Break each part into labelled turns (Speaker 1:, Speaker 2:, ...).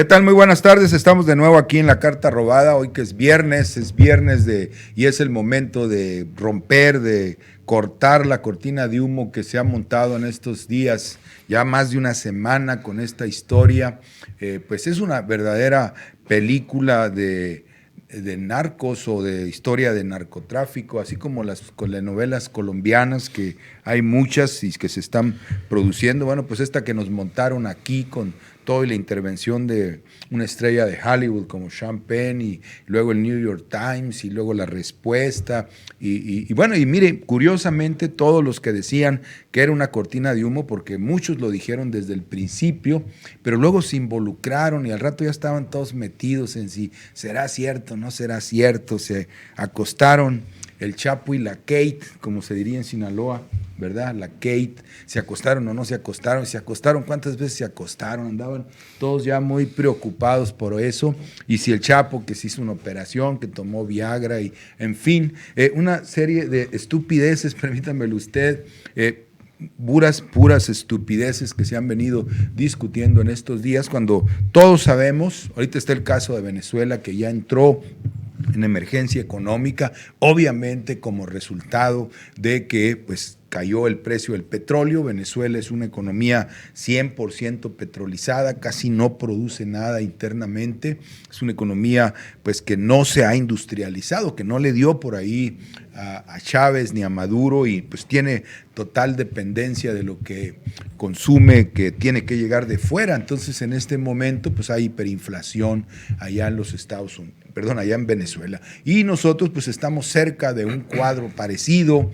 Speaker 1: ¿Qué tal? Muy buenas tardes. Estamos de nuevo aquí en La Carta Robada. Hoy que es viernes y es el momento de romper, de cortar la cortina de humo que se ha montado en estos días, ya más de una semana con esta historia. Pues es una verdadera película de narcos o de historia de narcotráfico, así como las novelas colombianas, que hay muchas y que se están produciendo. Bueno, pues esta que nos montaron aquí con toda la intervención de una estrella de Hollywood como Sean Penn, y luego el New York Times, y luego La Respuesta, y bueno, y mire, curiosamente todos los que decían que era una cortina de humo, porque muchos lo dijeron desde el principio, pero luego se involucraron y al rato ya estaban todos metidos en si será cierto, no será cierto, se acostaron el Chapo y la Kate, como se diría en Sinaloa, ¿verdad? La Kate, se acostaron o no se acostaron, ¿cuántas veces se acostaron? Andaban todos ya muy preocupados por eso, y si el Chapo que se hizo una operación, que tomó Viagra, y en fin, una serie de estupideces, permítanmelo usted, puras estupideces que se han venido discutiendo en estos días, cuando todos sabemos, ahorita está el caso de Venezuela, que ya entró en emergencia económica, obviamente como resultado de que pues cayó el precio del petróleo. Venezuela es una economía 100% petrolizada, casi no produce nada internamente, es una economía pues que no se ha industrializado, que no le dio por ahí a Chávez ni a Maduro, y pues tiene total dependencia de lo que consume, que tiene que llegar de fuera. Entonces en este momento pues hay hiperinflación allá en los Estados Unidos, allá en Venezuela, y nosotros pues estamos cerca de un cuadro parecido,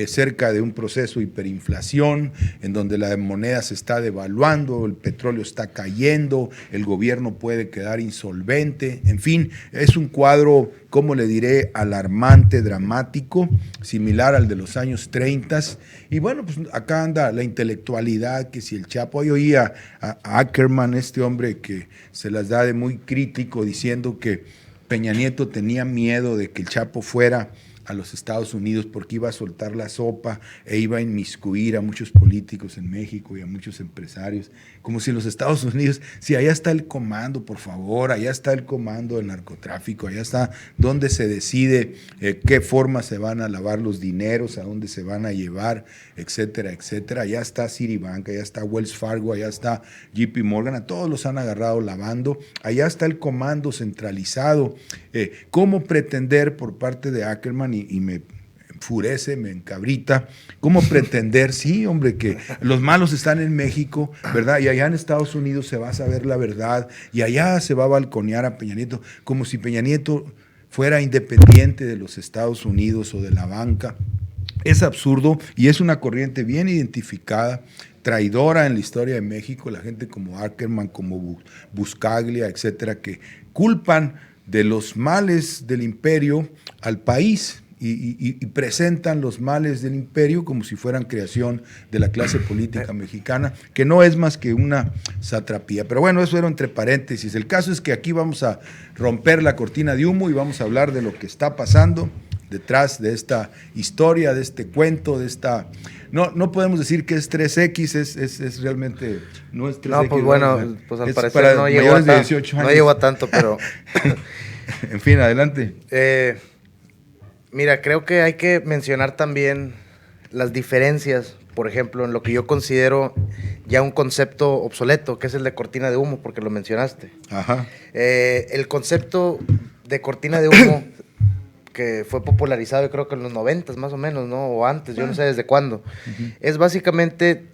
Speaker 1: cerca de un proceso de hiperinflación, en donde la moneda se está devaluando, el petróleo está cayendo, el gobierno puede quedar insolvente, en fin, es un cuadro, como le diré, alarmante, dramático, similar al de los años 30. Y bueno, pues acá anda la intelectualidad, que si el Chapo, hoy oía a Ackerman, este hombre que se las da de muy crítico, diciendo que Peña Nieto tenía miedo de que el Chapo fuera a los Estados Unidos porque iba a soltar la sopa e iba a inmiscuir a muchos políticos en México y a muchos empresarios, como si en los Estados Unidos, si allá está el comando, por favor, allá está el comando del narcotráfico, allá está donde se decide qué forma se van a lavar los dineros, a dónde se van a llevar, etcétera, etcétera. Allá está Citibank, allá está Wells Fargo, allá está JP Morgan, a todos los han agarrado lavando, allá está el comando centralizado. ¿Cómo pretender por parte de Ackerman, y me enfurece, me encabrita, cómo pretender, sí, hombre, que los malos están en México, ¿verdad? Y allá en Estados Unidos se va a saber la verdad, y allá se va a balconear a Peña Nieto, como si Peña Nieto fuera independiente de los Estados Unidos o de la banca? Es absurdo, y es una corriente bien identificada, traidora en la historia de México, la gente como Ackerman, como Buscaglia, etcétera, que culpan de los males del imperio al país, y presentan los males del imperio como si fueran creación de la clase política mexicana, que no es más que una satrapía. Pero bueno, eso era entre paréntesis. El caso es que aquí vamos a romper la cortina de humo y vamos a hablar de lo que está pasando detrás de esta historia, de este cuento, de esta... No podemos decir que es 3X, es realmente... No es 3X.
Speaker 2: No, pues bueno, pues al parecer
Speaker 1: para
Speaker 2: no
Speaker 1: llegó
Speaker 2: a tanto, pero...
Speaker 1: En fin, adelante.
Speaker 2: Mira, creo que hay que mencionar también las diferencias, por ejemplo, en lo que yo considero ya un concepto obsoleto, que es el de cortina de humo, porque lo mencionaste.
Speaker 1: Ajá.
Speaker 2: El concepto de cortina de humo que fue popularizado, yo creo que en los 90s más o menos, ¿no? O antes, yo no sé desde cuándo. Es básicamente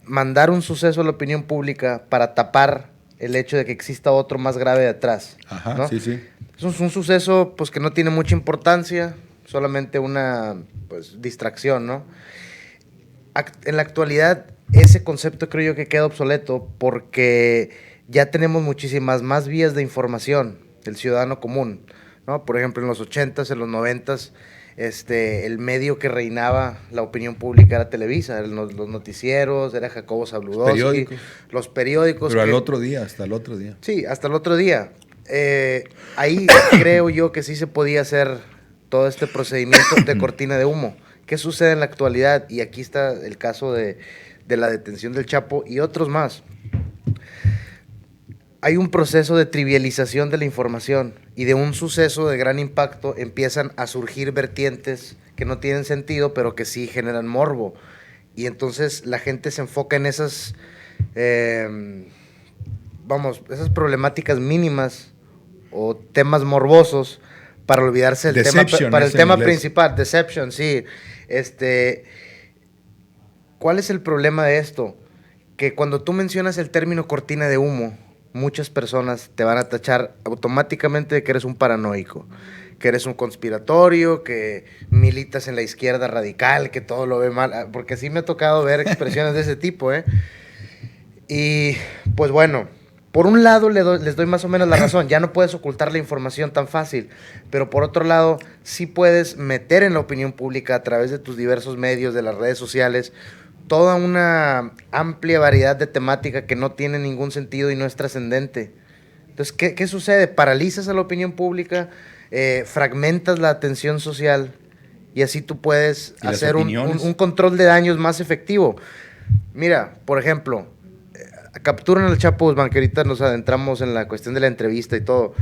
Speaker 2: mandar un suceso a la opinión pública para tapar el hecho de que exista otro más grave detrás.
Speaker 1: Ajá,
Speaker 2: ¿no?
Speaker 1: sí, sí.
Speaker 2: Es un suceso pues que no tiene mucha importancia, solamente una pues, distracción, ¿no? En la actualidad, ese concepto creo yo que queda obsoleto porque ya tenemos muchísimas más vías de información del ciudadano común, ¿no? Por ejemplo, en los 80s, en los 90s, el medio que reinaba la opinión pública era Televisa, los noticieros, era Jacobo Zabludowski, los periódicos.
Speaker 1: Pero hasta el otro día.
Speaker 2: Sí, hasta el otro día. Ahí creo yo que sí se podía hacer todo este procedimiento de cortina de humo. ¿Qué sucede en la actualidad? Y aquí está el caso de la detención del Chapo y otros más. hay un proceso de trivialización de la información y de un suceso de gran impacto empiezan a surgir vertientes que no tienen sentido, pero que sí generan morbo. Y entonces la gente se enfoca en esas, esas problemáticas mínimas o temas morbosos para olvidarse del tema, para el tema principal. Deception, sí. ¿Cuál es el problema de esto? Que cuando tú mencionas el término cortina de humo, muchas personas te van a tachar automáticamente de que eres un paranoico, que eres un conspiratorio, que militas en la izquierda radical, que todo lo ve mal, porque sí me ha tocado ver expresiones de ese tipo, ¿eh? Y pues bueno, por un lado les doy más o menos la razón, ya no puedes ocultar la información tan fácil, pero por otro lado sí puedes meter en la opinión pública a través de tus diversos medios, de las redes sociales, toda una amplia variedad de temática que no tiene ningún sentido y no es trascendente. Entonces, ¿qué sucede? Paralizas a la opinión pública, fragmentas la atención social y así tú puedes hacer un control de daños más efectivo. Mira, por ejemplo, capturan al Chapo Guzmán, que ahorita nos adentramos en la cuestión de la entrevista y todo.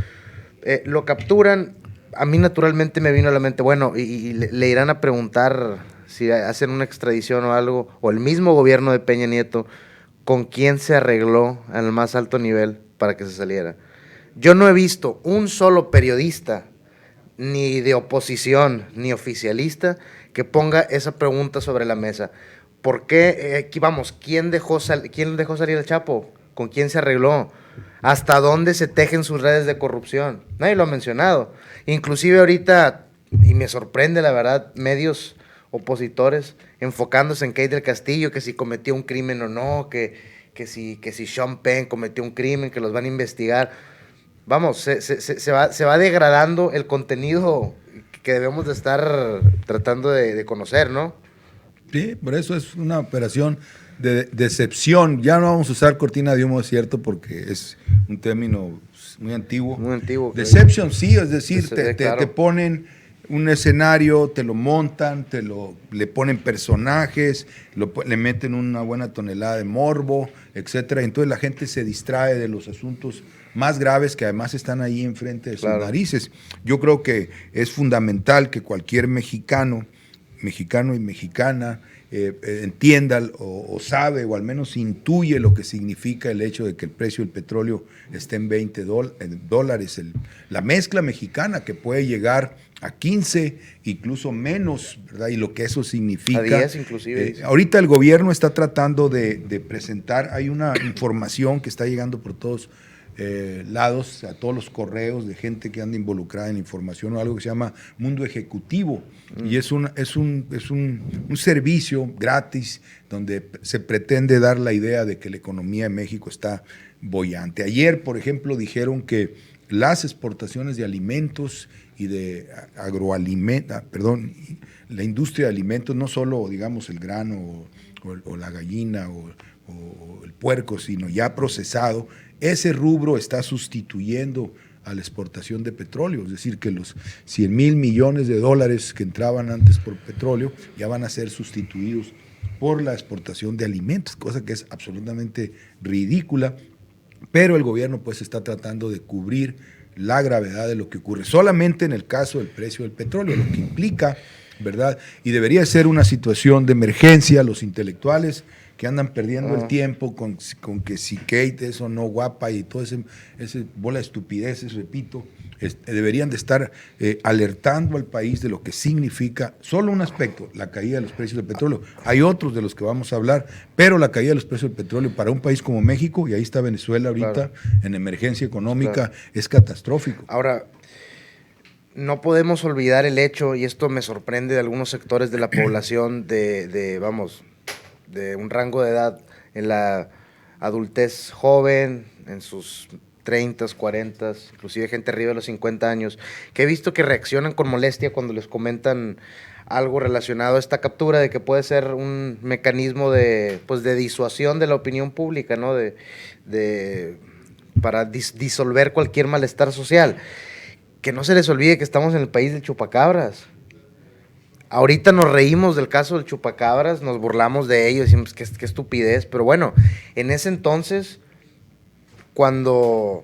Speaker 2: Lo capturan, a mí naturalmente me vino a la mente, bueno, y le irán a preguntar si hacen una extradición o algo, o el mismo gobierno de Peña Nieto, con quién se arregló al más alto nivel para que se saliera. Yo no he visto un solo periodista, ni de oposición, ni oficialista, que ponga esa pregunta sobre la mesa. ¿Por qué? ¿Quién dejó salir al Chapo? ¿Con quién se arregló? ¿Hasta dónde se tejen sus redes de corrupción? Nadie lo ha mencionado. Inclusive ahorita, y me sorprende la verdad, medios opositores enfocándose en Kate del Castillo, que si cometió un crimen o no, que si Sean Penn cometió un crimen, que los van a investigar. Vamos, se va degradando el contenido que debemos de estar tratando de conocer, ¿no?
Speaker 1: Sí, por eso es una operación de decepción. Ya no vamos a usar cortina de humo, es cierto, porque es un término muy antiguo.
Speaker 2: Muy antiguo.
Speaker 1: Deception, sí, es decir,
Speaker 2: claro.
Speaker 1: te ponen un escenario, te lo montan, le ponen personajes, le meten una buena tonelada de morbo, etcétera. Entonces la gente se distrae de los asuntos más graves que además están ahí enfrente de sus narices. Yo creo que es fundamental que cualquier mexicano y mexicana entienda o sabe o al menos intuye lo que significa el hecho de que el precio del petróleo esté en $20, la mezcla mexicana que puede llegar a 15, incluso menos, ¿verdad? Y lo que eso significa.
Speaker 2: A 10 inclusive.
Speaker 1: Ahorita el gobierno está tratando de presentar, hay una información que está llegando por todos lados, a todos los correos de gente que anda involucrada en información o algo que se llama Mundo Ejecutivo. Y es un servicio gratis donde se pretende dar la idea de que la economía de México está boyante. Ayer, por ejemplo, dijeron que las exportaciones de alimentos y de la industria de alimentos, no solo, digamos, el grano o la gallina o el puerco, sino ya procesado, ese rubro está sustituyendo a la exportación de petróleo, es decir, que los 100,000 millones de dólares que entraban antes por petróleo ya van a ser sustituidos por la exportación de alimentos, cosa que es absolutamente ridícula, pero el gobierno pues está tratando de cubrir la gravedad de lo que ocurre, solamente en el caso del precio del petróleo, lo que implica, ¿verdad? Y debería ser una situación de emergencia. Los intelectuales que andan perdiendo el tiempo con que si Kate es o no guapa y todo ese bola de estupideces, repito, deberían de estar alertando al país de lo que significa solo un aspecto, la caída de los precios del petróleo. Hay otros de los que vamos a hablar, pero la caída de los precios del petróleo para un país como México, y ahí está Venezuela ahorita en emergencia económica, es catastrófico.
Speaker 2: Ahora, no podemos olvidar el hecho, y esto me sorprende de algunos sectores de la población de un rango de edad en la adultez joven, en sus 30, 40, inclusive gente arriba de los 50 años, que he visto que reaccionan con molestia cuando les comentan algo relacionado a esta captura, de que puede ser un mecanismo de disuasión de la opinión pública, ¿no? Para disolver cualquier malestar social. Que no se les olvide que estamos en el país del chupacabras. Ahorita nos reímos del caso del chupacabras, nos burlamos de ello, decimos que estupidez, pero bueno, en ese entonces cuando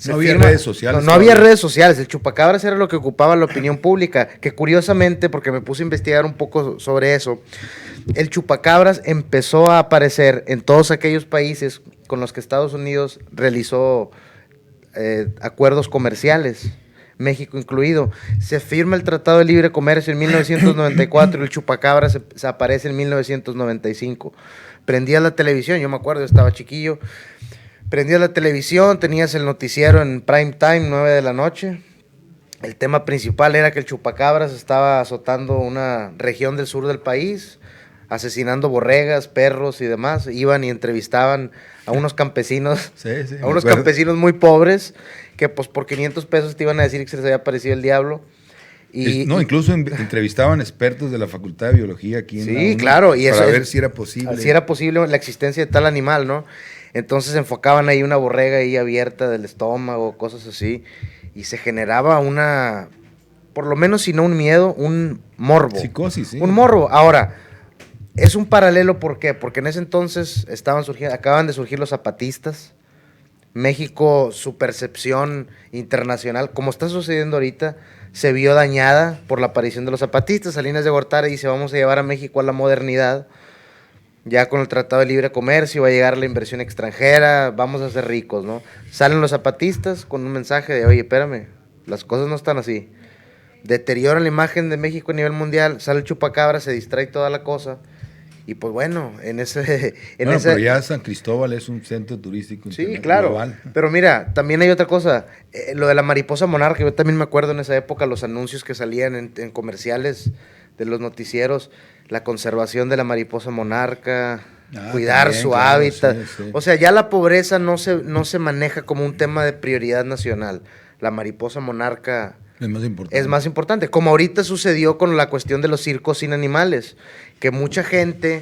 Speaker 1: no había redes sociales.
Speaker 2: No había redes sociales. El chupacabras era lo que ocupaba la opinión pública. Que curiosamente, porque me puse a investigar un poco sobre eso, el chupacabras empezó a aparecer en todos aquellos países con los que Estados Unidos realizó acuerdos comerciales, México incluido. Se firma el Tratado de Libre Comercio en 1994 y el chupacabras se aparece en 1995. Prendías la televisión, yo me acuerdo, yo estaba chiquillo. Prendías la televisión, tenías el noticiero en prime time, 9 de la noche. El tema principal era que el chupacabras estaba azotando una región del sur del país, asesinando borregas, perros y demás. Iban y entrevistaban a unos campesinos, a unos campesinos muy pobres, que pues por 500 pesos te iban a decir que se les había aparecido el diablo.
Speaker 1: Incluso entrevistaban expertos de la Facultad de Biología aquí en
Speaker 2: claro, y
Speaker 1: para ver si era posible.
Speaker 2: Si era posible la existencia de tal animal, ¿no? Entonces enfocaban ahí una borrega ahí abierta del estómago, cosas así, y se generaba una, por lo menos si no un miedo, un morbo.
Speaker 1: Psicosis, sí.
Speaker 2: Un morbo. Ahora, es un paralelo, ¿por qué? Porque en ese entonces acaban de surgir los zapatistas. México, su percepción internacional, como está sucediendo ahorita, se vio dañada por la aparición de los zapatistas. Salinas de Gortari dice, vamos a llevar a México a la modernidad. Ya con el Tratado de Libre Comercio va a llegar la inversión extranjera, vamos a ser ricos, ¿no? Salen los zapatistas con un mensaje de, oye, espérame, las cosas no están así. Deterioran la imagen de México a nivel mundial, sale el chupacabra, se distrae toda la cosa. Y pues bueno,
Speaker 1: pero ya San Cristóbal es un centro turístico.
Speaker 2: Sí, claro. Global. Pero mira, también hay otra cosa. Lo de la mariposa monarca, yo también me acuerdo en esa época los anuncios que salían en comerciales de los noticieros, la conservación de la mariposa monarca, cuidar también, su hábitat. Sí. O sea, ya la pobreza no se maneja como un tema de prioridad nacional. La mariposa monarca es más importante. Como ahorita sucedió con la cuestión de los circos sin animales, que mucha gente,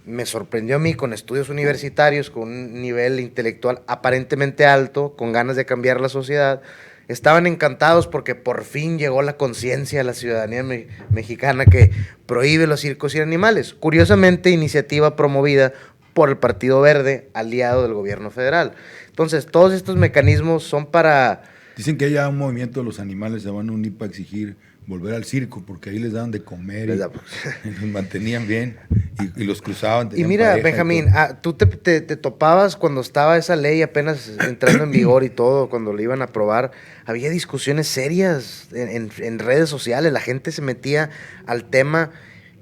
Speaker 2: me sorprendió a mí con estudios universitarios, con un nivel intelectual aparentemente alto, con ganas de cambiar la sociedad, estaban encantados porque por fin llegó la conciencia de la ciudadanía mexicana que prohíbe los circos sin animales. Curiosamente, iniciativa promovida por el Partido Verde, aliado del gobierno federal. Entonces, todos estos mecanismos son para...
Speaker 1: Dicen que ya un movimiento de los animales se van a unir para exigir volver al circo, porque ahí les daban de comer y los mantenían bien y los cruzaban.
Speaker 2: Y mira, Benjamín, tú te topabas cuando estaba esa ley apenas entrando en vigor y todo, cuando lo iban a aprobar, había discusiones serias en redes sociales, la gente se metía al tema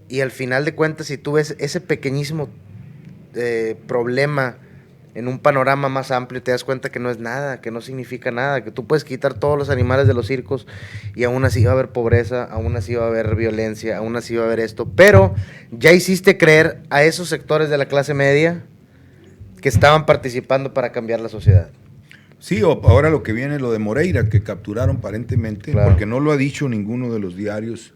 Speaker 2: y al final de cuentas, si tú ves ese pequeñísimo problema en un panorama más amplio, te das cuenta que no es nada, que no significa nada, que tú puedes quitar todos los animales de los circos y aún así va a haber pobreza, aún así va a haber violencia, aún así va a haber esto. Pero ya hiciste creer a esos sectores de la clase media que estaban participando para cambiar la sociedad.
Speaker 1: Sí, ahora lo que viene es lo de Moreira, que capturaron aparentemente, claro, porque no lo ha dicho ninguno de los diarios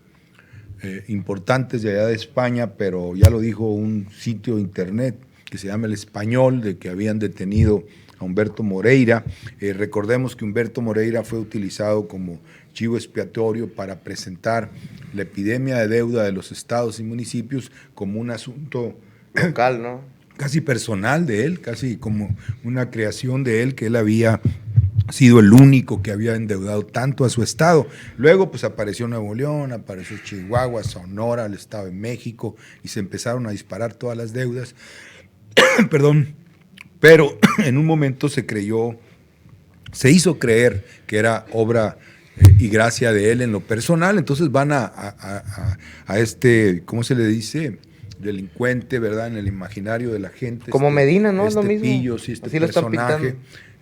Speaker 1: importantes de allá de España, pero ya lo dijo un sitio de internet que se llama El Español, de que habían detenido a Humberto Moreira. Recordemos que Humberto Moreira fue utilizado como chivo expiatorio para presentar la epidemia de deuda de los estados y municipios como un asunto
Speaker 2: local, ¿no?
Speaker 1: Casi personal de él, casi como una creación de él, que él había sido el único que había endeudado tanto a su estado. Luego pues apareció Nuevo León, apareció Chihuahua, Sonora, el Estado de México, y se empezaron a disparar todas las deudas. Perdón, pero en un momento se hizo creer que era obra y gracia de él en lo personal. Entonces van a este, ¿cómo se le dice? Delincuente, ¿verdad? En el imaginario de la gente.
Speaker 2: Como Medina, ¿no? Es lo mismo.
Speaker 1: Pillo, sí, este personaje,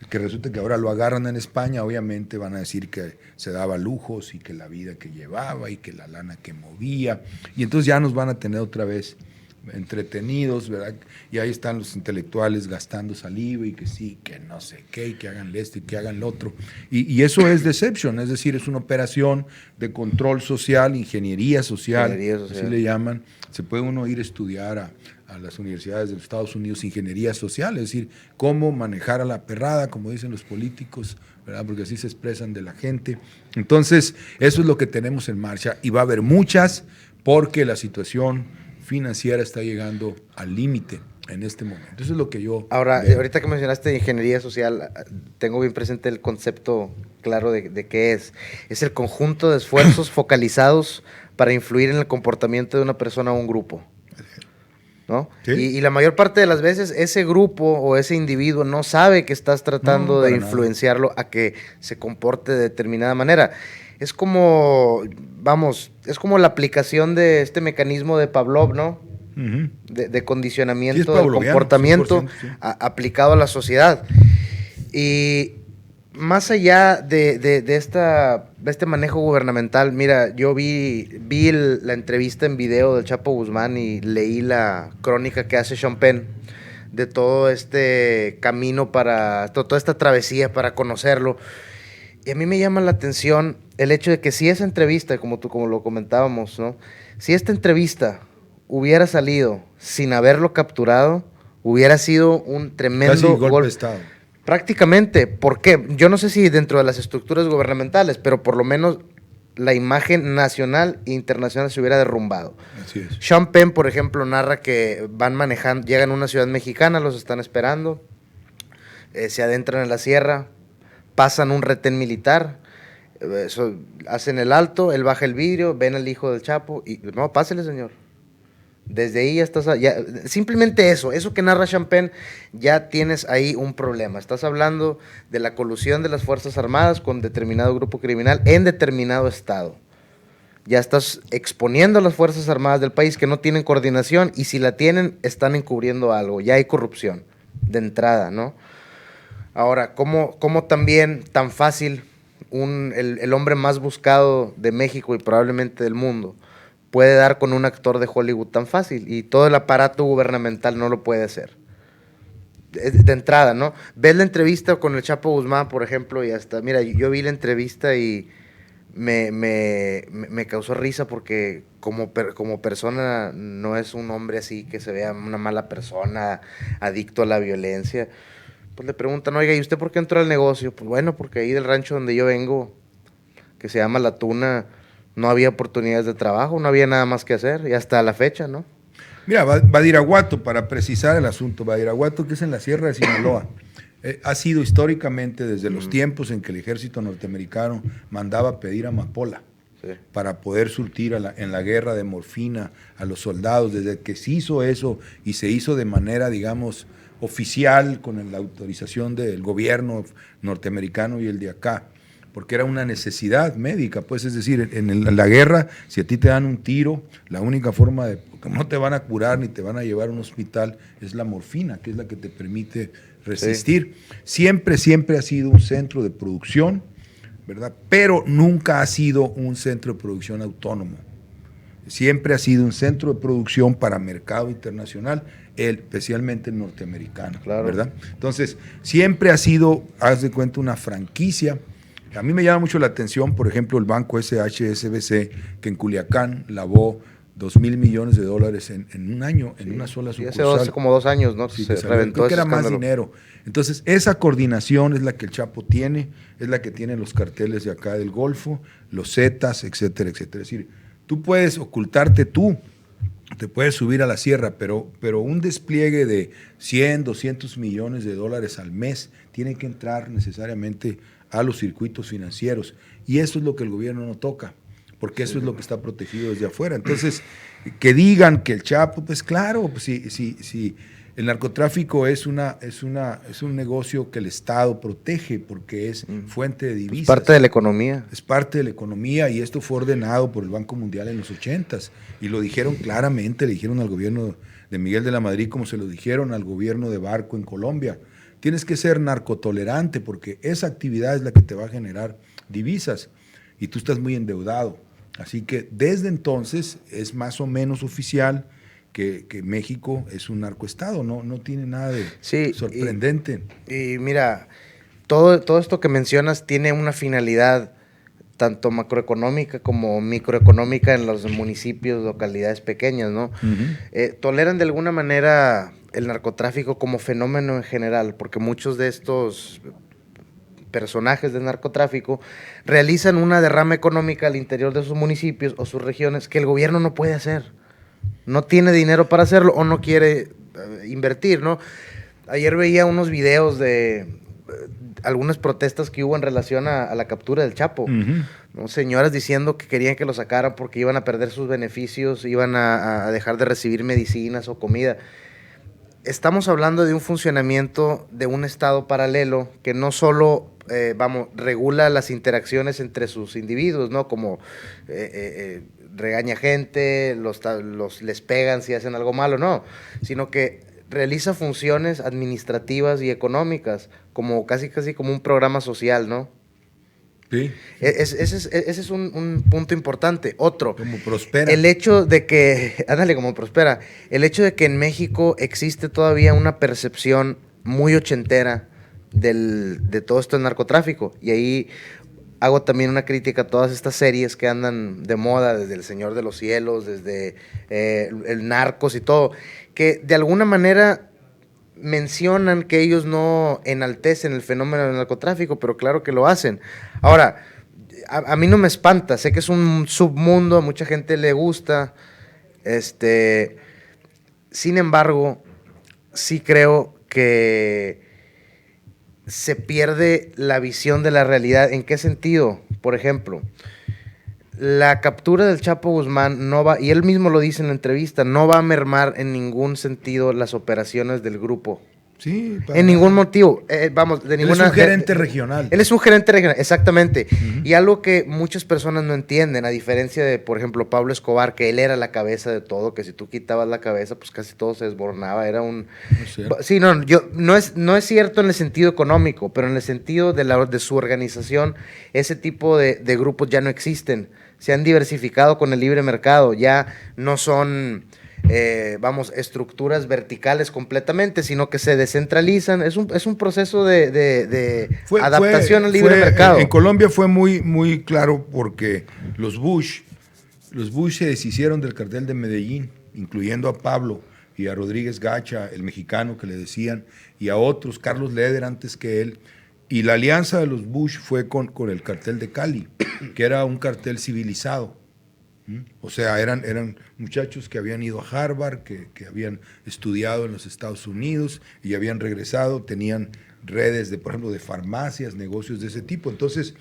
Speaker 1: que resulta que ahora lo agarran en España, obviamente van a decir que se daba lujos y que la vida que llevaba y que la lana que movía. Y entonces ya nos van a tener otra vez entretenidos, ¿verdad? Y ahí están los intelectuales gastando saliva y que sí, que no sé qué, y que hagan esto y que hagan lo otro. Y eso es deception, es decir, es una operación de control social, ingeniería social, así le llaman. Se puede uno ir a estudiar a las universidades de los Estados Unidos ingeniería social, es decir, cómo manejar a la perrada, como dicen los políticos, ¿verdad? Porque así se expresan de la gente. Entonces, eso es lo que tenemos en marcha y va a haber muchas, porque la situación financiera está llegando al límite. en este momento. Eso es lo que yo
Speaker 2: Ahora,
Speaker 1: veo.
Speaker 2: ahorita que mencionaste ingeniería social, tengo bien presente el concepto claro de qué es. Es el conjunto de esfuerzos focalizados para influir en el comportamiento de una persona o un grupo, ¿no?
Speaker 1: ¿Sí?
Speaker 2: Y la mayor parte de las veces ese grupo o ese individuo no sabe que estás tratando
Speaker 1: No,
Speaker 2: de
Speaker 1: para nada.
Speaker 2: influenciarlo a que se comporte de determinada manera. Es como, vamos, es como la aplicación de este mecanismo de Pavlov, ¿no?
Speaker 1: Ujú.
Speaker 2: De
Speaker 1: Sí, es
Speaker 2: condicionamiento del
Speaker 1: pavloviano,
Speaker 2: comportamiento
Speaker 1: 100%, sí.
Speaker 2: aplicado a la sociedad. Y más allá de este manejo gubernamental, mira, yo vi la entrevista en video del Chapo Guzmán y leí la crónica que hace Sean Penn de todo este camino toda esta travesía para conocerlo. Y a mí me llama la atención el hecho de que si esa entrevista, como lo comentábamos, ¿no? Si esta entrevista hubiera salido sin haberlo capturado, hubiera sido un
Speaker 1: Casi
Speaker 2: tremendo
Speaker 1: golpe de
Speaker 2: golpe.
Speaker 1: Estado.
Speaker 2: Prácticamente, ¿por qué? Yo no sé si dentro de las estructuras gubernamentales, pero por lo menos la imagen nacional e internacional se hubiera derrumbado.
Speaker 1: Así es.
Speaker 2: Sean Penn, por ejemplo, narra que van manejando, llegan a una ciudad mexicana, los están esperando, se adentran en la sierra, pasan un retén militar, hacen el alto, él baja el vidrio, ven al hijo del Chapo y no, pásele, señor. Desde ahí ya estás, simplemente eso que narra Sean Penn, ya tienes ahí un problema. Estás hablando de la colusión de las Fuerzas Armadas con determinado grupo criminal en determinado estado. Ya estás exponiendo a las Fuerzas Armadas del país que no tienen coordinación y si la tienen, están encubriendo algo. Ya hay corrupción de entrada, ¿no? Ahora, ¿cómo también tan fácil el hombre más buscado de México y probablemente del mundo puede dar con un actor de Hollywood tan fácil y todo el aparato gubernamental no lo puede hacer? De entrada, ¿no? Ves la entrevista con el Chapo Guzmán, por ejemplo, y hasta, mira, yo vi la entrevista y me causó risa porque como persona no es un hombre así que se vea una mala persona, adicto a la violencia. Pues le preguntan, oiga, ¿y usted por qué entró al negocio? Pues bueno, porque ahí del rancho donde yo vengo, que se llama La Tuna, no había oportunidades de trabajo, no había nada más que hacer, y hasta la fecha, ¿no?
Speaker 1: Mira, Badiraguato, para precisar el asunto, Badiraguato, que es en la Sierra de Sinaloa, ha sido históricamente desde los tiempos en que el ejército norteamericano mandaba a pedir amapola para poder surtir en la guerra de morfina a los soldados, desde que se hizo eso y se hizo de manera, digamos, oficial, con la autorización del gobierno norteamericano y el de acá, porque era una necesidad médica, pues es decir, en la guerra, si a ti te dan un tiro, la única forma de, porque no te van a curar ni te van a llevar a un hospital, es la morfina, que es la que te permite resistir. Sí. Siempre ha sido un centro de producción, ¿verdad? Pero nunca ha sido un centro de producción autónomo. Siempre ha sido un centro de producción para mercado internacional, especialmente el norteamericano,
Speaker 2: claro,
Speaker 1: ¿verdad? Entonces, siempre ha sido, haz de cuenta, una franquicia. A mí me llama mucho la atención, por ejemplo, el banco HSBC, que en Culiacán lavó $2,000 millones en un año, en una sola sucursal.
Speaker 2: Hace como 2 años, ¿no?
Speaker 1: Sí,
Speaker 2: Se reventó
Speaker 1: creo que
Speaker 2: ese
Speaker 1: era más
Speaker 2: escándalo.
Speaker 1: dinero. Entonces, esa coordinación es la que el Chapo tiene, es la que tienen los carteles de acá del Golfo, los Zetas, etcétera, etcétera. Es decir, tú puedes ocultarte tú, te puedes subir a la sierra, pero un despliegue de 100, 200 millones de dólares al mes tiene que entrar necesariamente a los circuitos financieros. Y eso es lo que el gobierno no toca, porque eso es lo que está protegido desde afuera. Entonces, que digan que el Chapo, pues claro, pues si el narcotráfico es un negocio que el Estado protege porque es fuente de divisas.
Speaker 2: Es parte de la economía.
Speaker 1: Es parte de la economía y esto fue ordenado por el Banco Mundial en los 80s y lo dijeron claramente, le dijeron al gobierno de Miguel de la Madrid como se lo dijeron al gobierno de Barco en Colombia. Tienes que ser narcotolerante porque esa actividad es la que te va a generar divisas y tú estás muy endeudado. Así que desde entonces es más o menos oficial que México es un narcoestado, no tiene nada de sorprendente.
Speaker 2: Y mira, todo esto que mencionas tiene una finalidad tanto macroeconómica como microeconómica en los municipios, localidades pequeñas, ¿no? Toleran de alguna manera el narcotráfico como fenómeno en general, porque muchos de estos personajes del narcotráfico realizan una derrama económica al interior de sus municipios o sus regiones que el gobierno no puede hacer. no tiene dinero para hacerlo o no quiere invertir, ¿no? Ayer veía unos videos de algunas protestas que hubo en relación a la captura del Chapo, ¿no? Señoras diciendo que querían que lo sacaran porque iban a perder sus beneficios, iban a dejar de recibir medicinas o comida. Estamos hablando de un funcionamiento de un estado paralelo que no solo, regula las interacciones entre sus individuos, ¿no? Como regaña gente, les pegan si hacen algo malo, no, sino que realiza funciones administrativas y económicas, como casi como un programa social, ¿no?
Speaker 1: Sí.
Speaker 2: Ese es un punto importante. Otro.
Speaker 1: Como prospera.
Speaker 2: El hecho de que, ándale, como prospera. El hecho de que en México existe todavía una percepción muy ochentera de todo esto del narcotráfico. Y ahí hago también una crítica a todas estas series que andan de moda, desde El Señor de los Cielos, desde el Narcos y todo, que de alguna manera mencionan que ellos no enaltecen el fenómeno del narcotráfico, pero claro que lo hacen. Ahora, a mí no me espanta, sé que es un submundo, a mucha gente le gusta, sin embargo, sí creo que se pierde la visión de la realidad. ¿En qué sentido? Por ejemplo, la captura del Chapo Guzmán no va, y él mismo lo dice en la entrevista, no va a mermar en ningún sentido las operaciones del grupo.
Speaker 1: Sí,
Speaker 2: en ningún motivo, de ninguna...
Speaker 1: Él es un gerente regional.
Speaker 2: Él es un gerente regional, exactamente. Y algo que muchas personas no entienden, a diferencia de, por ejemplo, Pablo Escobar, que él era la cabeza de todo, que si tú quitabas la cabeza, pues casi todo se desboronaba, era un... Sí, no es cierto en el sentido económico, pero en el sentido de su organización, ese tipo de grupos ya no existen. Se han diversificado con el libre mercado, ya no son... estructuras verticales completamente, sino que se descentralizan. Es un proceso de adaptación al libre mercado.
Speaker 1: En Colombia fue muy claro porque los Bush se deshicieron del cartel de Medellín, incluyendo a Pablo y a Rodríguez Gacha, el mexicano que le decían, y a otros, Carlos Leder antes que él. Y la alianza de los Bush fue con el cartel de Cali, que era un cartel civilizado. O sea, eran muchachos que habían ido a Harvard, que habían estudiado en los Estados Unidos y habían regresado, tenían redes, por ejemplo, de farmacias, negocios de ese tipo. Entonces,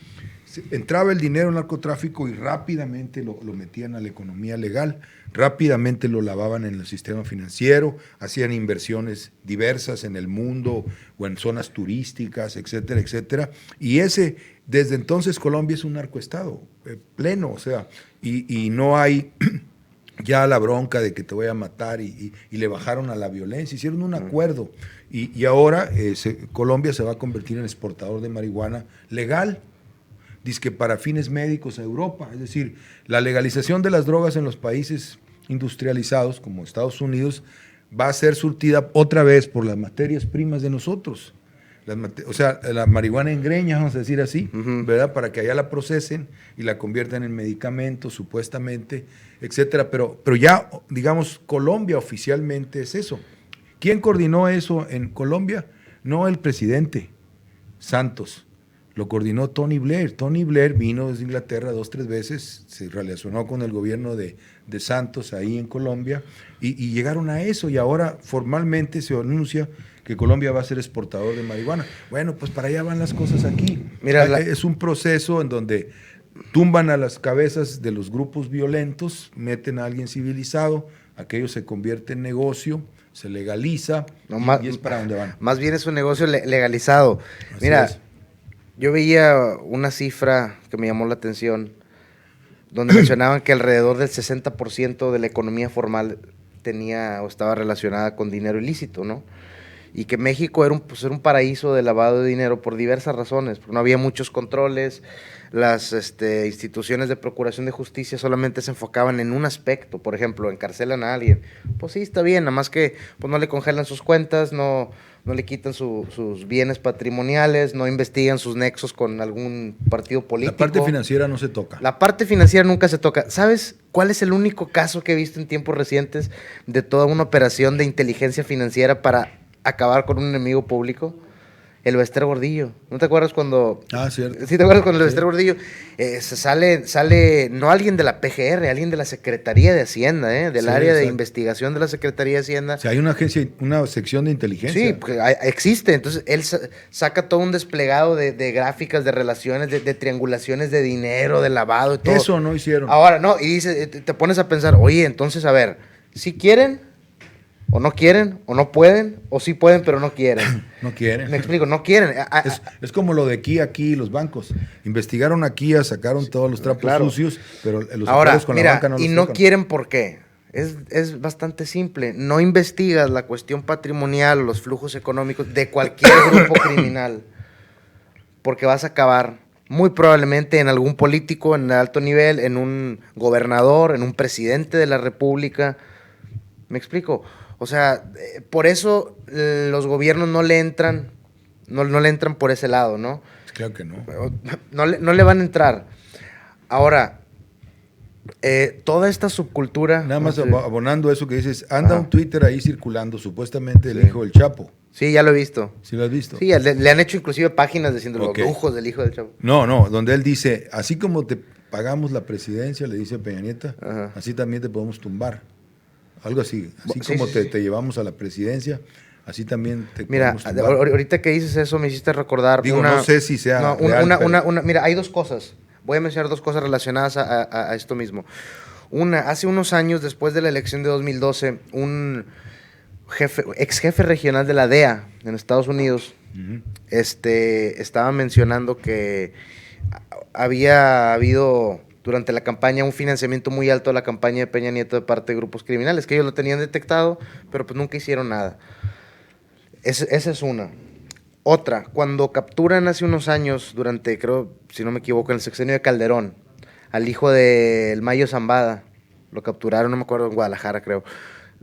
Speaker 1: entraba el dinero en narcotráfico y rápidamente lo metían a la economía legal, rápidamente lo lavaban en el sistema financiero, hacían inversiones diversas en el mundo o en zonas turísticas, etcétera, etcétera. Y desde entonces Colombia es un narcoestado pleno, o sea, y no hay ya la bronca de que te voy a matar y le bajaron a la violencia, hicieron un acuerdo y ahora Colombia se va a convertir en exportador de marihuana legal, dizque para fines médicos a Europa, es decir, la legalización de las drogas en los países industrializados como Estados Unidos va a ser surtida otra vez por las materias primas de nosotros. O sea, la marihuana en greña, vamos a decir así, ¿verdad? Para que allá la procesen y la conviertan en medicamentos, supuestamente, etcétera. Pero ya, digamos, Colombia oficialmente es eso. ¿Quién coordinó eso en Colombia? No el presidente Santos, lo coordinó Tony Blair. Tony Blair vino desde Inglaterra 2 o 3 veces, se relacionó con el gobierno de Santos ahí en Colombia y llegaron a eso y ahora formalmente se anuncia que Colombia va a ser exportador de marihuana. Bueno, pues para allá van las cosas aquí. Mira, es un proceso en donde tumban a las cabezas de los grupos violentos, meten a alguien civilizado, aquello se convierte en negocio, se legaliza y es para dónde van.
Speaker 2: Más bien es un negocio legalizado. Así Mira, es. Yo veía una cifra que me llamó la atención, donde mencionaban que alrededor del 60% de la economía formal tenía o estaba relacionada con dinero ilícito, ¿no? Y que México era un paraíso de lavado de dinero por diversas razones, porque no había muchos controles, las instituciones de procuración de justicia solamente se enfocaban en un aspecto, por ejemplo, encarcelan a alguien, pues sí, está bien, nada más que pues, no le congelan sus cuentas, no le quitan sus bienes patrimoniales, no investigan sus nexos con algún partido político.
Speaker 1: La parte financiera no se toca.
Speaker 2: La parte financiera nunca se toca. ¿Sabes cuál es el único caso que he visto en tiempos recientes de toda una operación de inteligencia financiera para acabar con un enemigo público? el Bester Gordillo. ¿No te acuerdas cuando...
Speaker 1: Ah, cierto.
Speaker 2: ¿Sí te acuerdas cuando el
Speaker 1: Sí.
Speaker 2: Bester Gordillo? Sale no alguien de la PGR, alguien de la Secretaría de Hacienda, del
Speaker 1: Sí,
Speaker 2: área de
Speaker 1: exacto.
Speaker 2: investigación de la Secretaría de Hacienda.
Speaker 1: O sea, hay una agencia, una sección de inteligencia.
Speaker 2: Sí, porque existe. Entonces, él saca todo un desplegado de gráficas, de relaciones, de triangulaciones de dinero, de lavado y todo.
Speaker 1: Eso no hicieron.
Speaker 2: Ahora, no, y dice, te pones a pensar, oye, entonces, a ver, si quieren, o no quieren, o no pueden, o sí pueden, pero no quieren.
Speaker 1: No quieren.
Speaker 2: Me explico, no quieren.
Speaker 1: Es como lo de aquí, los bancos. Investigaron a Kia, sacaron todos los trapos
Speaker 2: claro.
Speaker 1: sucios, pero los
Speaker 2: Ahora,
Speaker 1: acuerdos con
Speaker 2: mira,
Speaker 1: la banca no los
Speaker 2: y no
Speaker 1: tocan.
Speaker 2: quieren por qué. Es bastante simple. No investigas la cuestión patrimonial o los flujos económicos de cualquier grupo criminal, porque vas a acabar muy probablemente en algún político en alto nivel, en un gobernador, en un presidente de la república. ¿Me explico? O sea, por eso los gobiernos no le entran por ese lado, ¿no?
Speaker 1: Claro que no.
Speaker 2: No le van a entrar. Ahora, toda esta subcultura...
Speaker 1: Nada más
Speaker 2: no sé.
Speaker 1: abonando eso que dices, anda
Speaker 2: Ajá.
Speaker 1: un Twitter ahí circulando, supuestamente el
Speaker 2: Sí.
Speaker 1: hijo del Chapo.
Speaker 2: Sí, ya lo he visto.
Speaker 1: ¿Sí lo has visto?
Speaker 2: Sí, le han hecho inclusive páginas diciendo
Speaker 1: Ok.
Speaker 2: los lujos del hijo del Chapo.
Speaker 1: No, donde él dice, así como te pagamos la presidencia, le dice a Peña Nieta,
Speaker 2: Ajá.
Speaker 1: así también te podemos tumbar. Algo así. Así
Speaker 2: Sí,
Speaker 1: como
Speaker 2: sí,
Speaker 1: te,
Speaker 2: sí.
Speaker 1: te llevamos a la presidencia, así también te
Speaker 2: Mira,
Speaker 1: podemos tumbar.
Speaker 2: ahorita que dices eso me hiciste recordar
Speaker 1: Digo, no sé si sea
Speaker 2: no,
Speaker 1: real, pero-
Speaker 2: mira, hay dos cosas. Voy a mencionar dos cosas relacionadas a esto mismo. Una, hace unos años, después de la elección de 2012, un ex jefe regional de la DEA en Estados Unidos
Speaker 1: Ujú.
Speaker 2: estaba mencionando que había habido durante la campaña un financiamiento muy alto a la campaña de Peña Nieto de parte de grupos criminales, que ellos lo tenían detectado, pero pues nunca hicieron nada. Esa es una. Otra, cuando capturan hace unos años, durante, creo, si no me equivoco, en el sexenio de Calderón, al hijo del Mayo Zambada, lo capturaron, no me acuerdo, en Guadalajara, creo.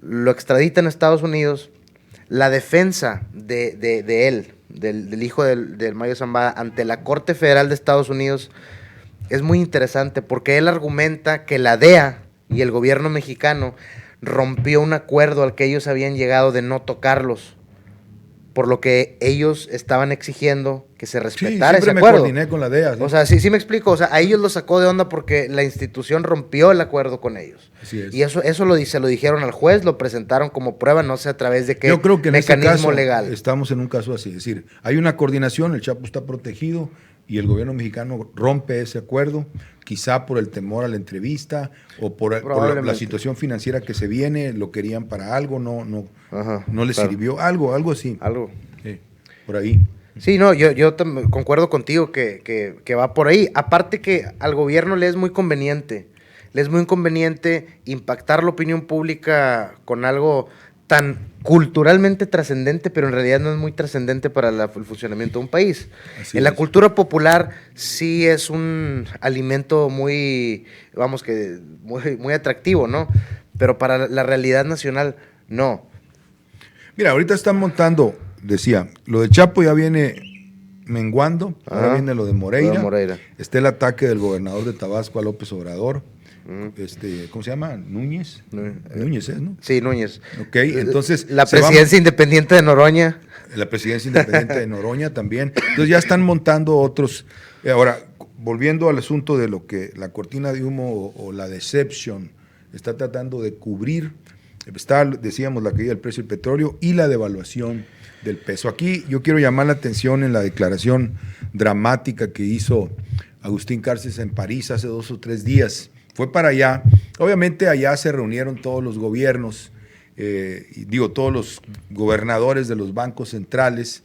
Speaker 2: Lo extraditan a Estados Unidos. La defensa de él, del hijo del Mayo Zambada, ante la Corte Federal de Estados Unidos, es muy interesante porque él argumenta que la DEA y el gobierno mexicano rompió un acuerdo al que ellos habían llegado de no tocarlos, por lo que ellos estaban exigiendo que se
Speaker 1: Sí,
Speaker 2: respetara ese
Speaker 1: siempre me
Speaker 2: acuerdo.
Speaker 1: coordiné con la DEA. ¿sí?
Speaker 2: O sea, sí me explico. O sea, a ellos los sacó de onda porque la institución rompió el acuerdo con ellos.
Speaker 1: Así es.
Speaker 2: Y eso se lo dijeron al juez, lo presentaron como prueba, no sé a través de qué
Speaker 1: Yo creo que en este
Speaker 2: mecanismo
Speaker 1: caso
Speaker 2: legal.
Speaker 1: estamos en un caso así. Es decir, hay una coordinación, el Chapo está protegido y el gobierno mexicano rompe ese acuerdo, quizá por el temor a la entrevista o por la
Speaker 2: Probablemente.
Speaker 1: situación financiera que se viene, lo querían para algo,
Speaker 2: Ajá,
Speaker 1: no les
Speaker 2: claro.
Speaker 1: sirvió, algo así.
Speaker 2: Algo.
Speaker 1: Sí, por ahí.
Speaker 2: Sí, no, yo concuerdo contigo que va por ahí. Aparte que al gobierno le es muy conveniente impactar la opinión pública con algo tan culturalmente trascendente, pero en realidad no es muy trascendente para el funcionamiento de un país.
Speaker 1: Así
Speaker 2: En la
Speaker 1: es.
Speaker 2: cultura popular sí es un alimento muy, vamos que, muy atractivo, ¿no? Pero para la realidad nacional, no.
Speaker 1: Mira, ahorita están montando, decía, lo de Chapo ya viene menguando, ahora
Speaker 2: Ajá.
Speaker 1: viene lo de Moreira,
Speaker 2: Lo de Moreira.
Speaker 1: está el ataque del gobernador de Tabasco a López Obrador,
Speaker 2: Mm.
Speaker 1: ¿cómo se llama? Núñez. Núñez es, ¿no?
Speaker 2: Sí, Núñez.
Speaker 1: Ok, entonces
Speaker 2: La
Speaker 1: se va-
Speaker 2: presidencia independiente de Noroña.
Speaker 1: La presidencia independiente de Noroña también. Entonces ya están montando otros. Ahora, volviendo al asunto de lo que la cortina de humo o la deception está tratando de cubrir, está, decíamos, la caída del precio del petróleo y la devaluación del peso. Aquí yo quiero llamar la atención en la declaración dramática que hizo Agustín Carstens en París hace 2 o 3 días. Fue para allá. Obviamente allá se reunieron todos los gobiernos, todos los gobernadores de los bancos centrales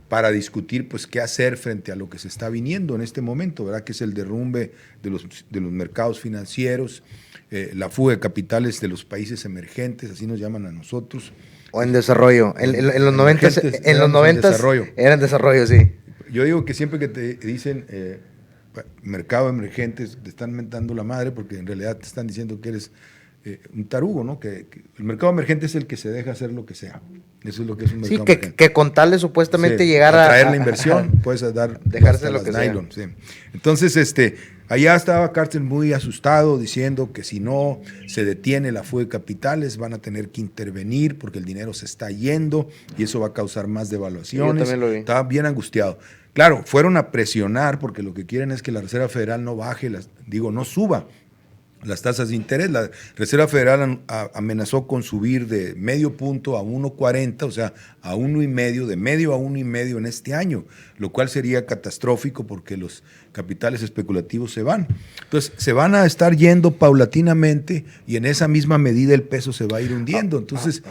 Speaker 1: para discutir pues qué hacer frente a lo que se está viniendo en este momento, ¿verdad? Que es el derrumbe de los mercados financieros, la fuga de capitales de los países emergentes, así nos llaman a nosotros.
Speaker 2: O en desarrollo. En los 90
Speaker 1: Emergentes,
Speaker 2: en los
Speaker 1: éramos en
Speaker 2: 90
Speaker 1: desarrollo.
Speaker 2: era en desarrollo, sí.
Speaker 1: Yo digo que siempre que te dicen mercado emergentes, te están mentando la madre porque en realidad te están diciendo que eres un tarugo, ¿no? Que el mercado emergente es el que se deja hacer lo que sea. Eso es lo que es un mercado
Speaker 2: Sí,
Speaker 1: emergente.
Speaker 2: que con tal de supuestamente
Speaker 1: Sí,
Speaker 2: llegar a
Speaker 1: traer la inversión, puedes dar
Speaker 2: dejarse
Speaker 1: hasta
Speaker 2: lo
Speaker 1: las
Speaker 2: que sea.
Speaker 1: nylon, sí. Entonces, Allá estaba Carter muy asustado diciendo que si no se detiene la fuga de capitales van a tener que intervenir porque el dinero se está yendo y eso va a causar más devaluaciones.
Speaker 2: Yo también lo vi.
Speaker 1: Estaba bien angustiado. Claro, fueron a presionar porque lo que quieren es que la Reserva Federal no baje, no suba las tasas de interés. La Reserva Federal amenazó con subir de medio punto a 1.40, o sea, a 1.5, de medio a 1.5 en este año, lo cual sería catastrófico porque los capitales especulativos se van. Entonces, se van a estar yendo paulatinamente y en esa misma medida el peso se va a ir hundiendo. Entonces,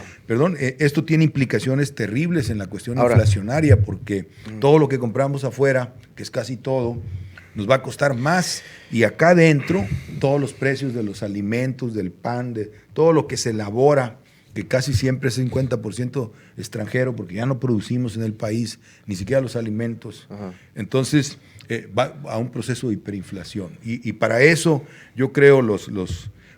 Speaker 1: esto tiene implicaciones terribles en la cuestión inflacionaria porque todo lo que compramos afuera, que es casi todo, nos va a costar más y acá adentro todos los precios de los alimentos, del pan, de todo lo que se elabora, que casi siempre es 50% extranjero porque ya no producimos en el país ni siquiera los alimentos. Ajá. Entonces va a un proceso de hiperinflación y para eso yo creo los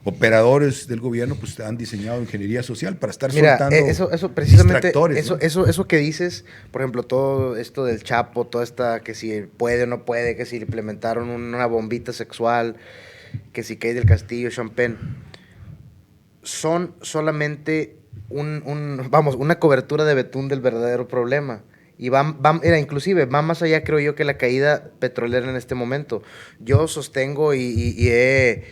Speaker 1: operadores del gobierno pues han diseñado ingeniería social para estar soltando
Speaker 2: eso precisamente
Speaker 1: ¿no?
Speaker 2: eso que dices, por ejemplo, todo esto del Chapo, toda esta que si puede o no puede, que si implementaron una bombita sexual, que si Kate del Castillo, Champagne, son solamente una cobertura de betún del verdadero problema. Y inclusive va más allá, creo yo, que la caída petrolera en este momento. Yo sostengo y he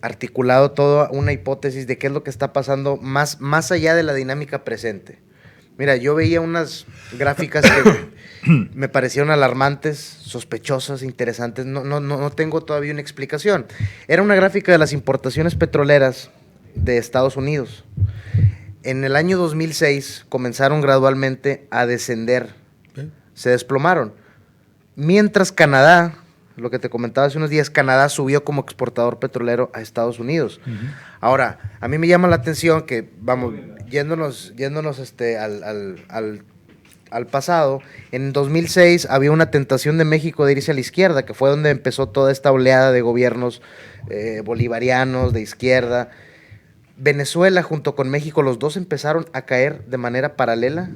Speaker 2: articulado toda una hipótesis de qué es lo que está pasando más allá de la dinámica presente. Mira, yo veía unas gráficas que me parecieron alarmantes, sospechosas, interesantes. No tengo todavía una explicación. Era una gráfica de las importaciones petroleras de Estados Unidos. En el año 2006 comenzaron gradualmente a descender. Se desplomaron. Mientras Canadá, lo que te comentaba hace unos días, Canadá subió como exportador petrolero a Estados Unidos. Uh-huh. Ahora, a mí me llama la atención que, vamos, yéndonos al pasado, en 2006 había una tentación de México de irse a la izquierda, que fue donde empezó toda esta oleada de gobiernos bolivarianos, de izquierda. Venezuela junto con México, los dos empezaron a caer de manera paralela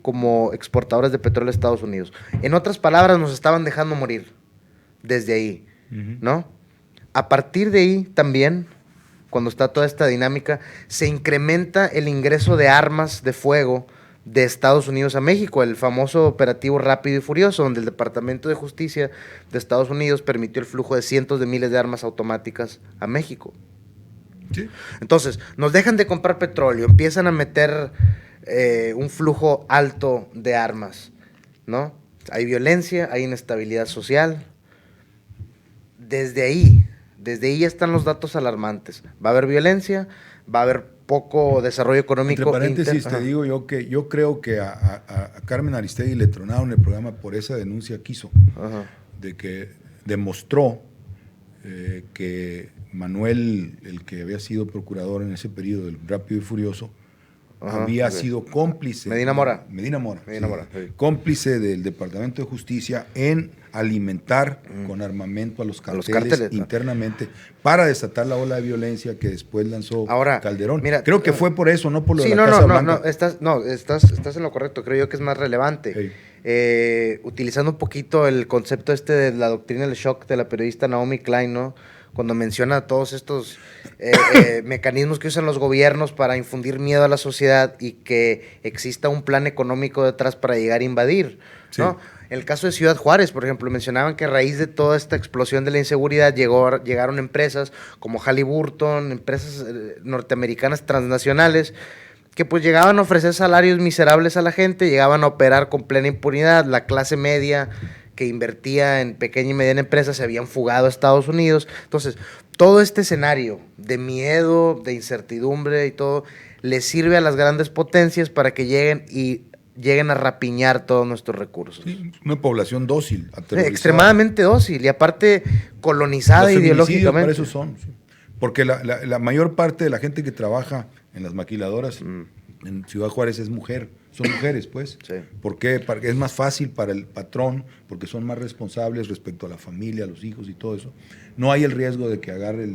Speaker 2: como exportadores de petróleo a Estados Unidos. En otras palabras, nos estaban dejando morir desde ahí, ¿no? A partir de ahí también, cuando está toda esta dinámica, se incrementa el ingreso de armas de fuego de Estados Unidos a México, el famoso operativo Rápido y Furioso, donde el Departamento de Justicia de Estados Unidos permitió el flujo de cientos de miles de armas automáticas a México. Sí. Entonces, nos dejan de comprar petróleo, empiezan a meter un flujo alto de armas, ¿no? Hay violencia, hay inestabilidad social. Desde ahí ya están los datos alarmantes. Va a haber violencia, va a haber poco desarrollo económico.
Speaker 1: Entre paréntesis, te digo yo que yo creo que a Carmen Aristegui le tronaron el programa por esa denuncia que hizo, de que demostró que Manuel, el que había sido procurador en ese periodo del Rápido y Furioso, había sido cómplice.
Speaker 2: Medina Mora,
Speaker 1: sí. Cómplice del Departamento de Justicia en alimentar con armamento a los cárteles internamente para desatar la ola de violencia que después lanzó Calderón. Mira, creo que fue por eso, no por lo de la Casa Blanca.
Speaker 2: Estás en lo correcto. Creo yo que es más relevante. Utilizando un poquito el concepto de la doctrina del shock de la periodista Naomi Klein, ¿no? Cuando menciona todos estos mecanismos que usan los gobiernos para infundir miedo a la sociedad y que exista un plan económico detrás para llegar a invadir, ¿no? Sí. En el caso de Ciudad Juárez, por ejemplo, mencionaban que a raíz de toda esta explosión de la inseguridad llegaron empresas como Halliburton, empresas norteamericanas transnacionales, que pues llegaban a ofrecer salarios miserables a la gente, llegaban a operar con plena impunidad. La clase media que invertía en pequeña y mediana empresa se habían fugado a Estados Unidos. Entonces, todo este escenario de miedo, de incertidumbre y todo, le sirve a las grandes potencias para que lleguen a rapiñar todos nuestros recursos.
Speaker 1: Sí, una población dócil,
Speaker 2: extremadamente dócil y aparte colonizada ideológicamente.
Speaker 1: Para eso son, sí. Porque la mayor parte de la gente que trabaja en las maquiladoras en Ciudad Juárez es mujer. Son mujeres, pues. Sí. ¿Por qué? Porque es más fácil para el patrón, porque son más responsables respecto a la familia, a los hijos y todo eso. No hay el riesgo de que agarre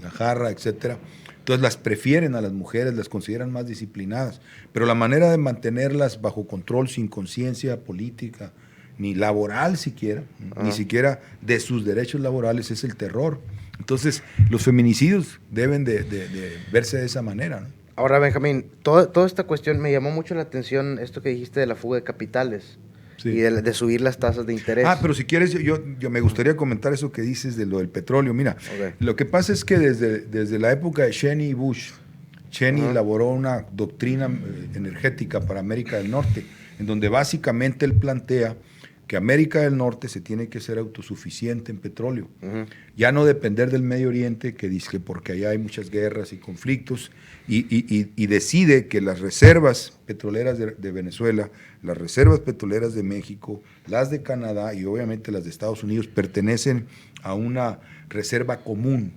Speaker 1: la jarra, etcétera. Entonces las prefieren a las mujeres, las consideran más disciplinadas. Pero la manera de mantenerlas bajo control, sin conciencia política, ni laboral siquiera, ni siquiera de sus derechos laborales, es el terror. Entonces, los feminicidios deben de verse de esa manera, ¿no?
Speaker 2: Ahora, Benjamín, toda esta cuestión me llamó mucho la atención, esto que dijiste de la fuga de capitales. Sí. Y de subir las tasas de interés.
Speaker 1: Pero si quieres, yo me gustaría comentar eso que dices de lo del petróleo. Mira, lo que pasa es que desde la época de Cheney y Bush, Cheney elaboró una doctrina energética para América del Norte, en donde básicamente él plantea que América del Norte se tiene que ser autosuficiente en petróleo. Ya no depender del Medio Oriente, que dice que porque allá hay muchas guerras y conflictos, y decide que las reservas petroleras de Venezuela, las reservas petroleras de México, las de Canadá y obviamente las de Estados Unidos pertenecen a una reserva común,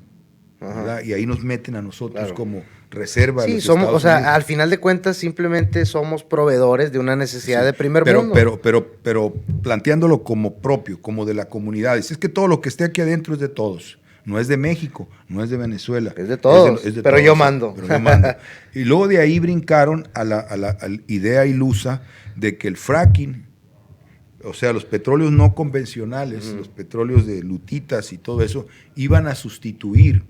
Speaker 1: ¿verdad? Y ahí nos meten a nosotros como reserva.
Speaker 2: Sí, somos, o sea, al final de cuentas simplemente somos proveedores de una necesidad de primer mundo.
Speaker 1: Pero planteándolo como propio, como de la comunidad. Es que todo lo que esté aquí adentro es de todos. No es de México, no es de Venezuela.
Speaker 2: Es de todos,
Speaker 1: es de
Speaker 2: pero
Speaker 1: todos,
Speaker 2: yo mando.
Speaker 1: Pero yo mando. Y luego de ahí brincaron a la idea ilusa de que el fracking, o sea, los petróleos no convencionales, los petróleos de lutitas y todo eso, iban a sustituir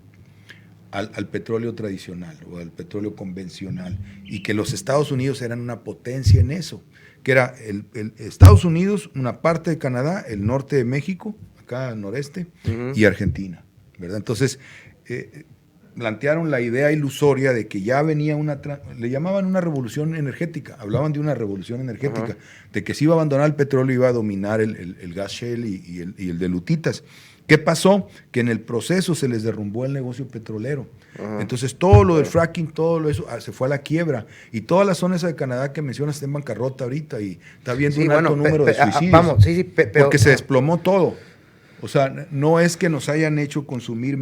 Speaker 1: al petróleo tradicional o al petróleo convencional, y que los Estados Unidos eran una potencia en eso, que era el Estados Unidos, una parte de Canadá, el norte de México, acá al noreste, y Argentina, ¿verdad? Entonces, plantearon la idea ilusoria de que ya venía le llamaban una revolución energética, hablaban de una revolución energética, de que se iba a abandonar el petróleo y iba a dominar el gas shale y el de lutitas. ¿Qué pasó? Que en el proceso se les derrumbó el negocio petrolero. Entonces todo lo del fracking, todo lo eso se fue a la quiebra. Y toda la zona esa de Canadá que mencionas está en bancarrota ahorita y está viendo un alto número de suicidios. Porque se desplomó todo. O sea, no es que nos hayan hecho consumir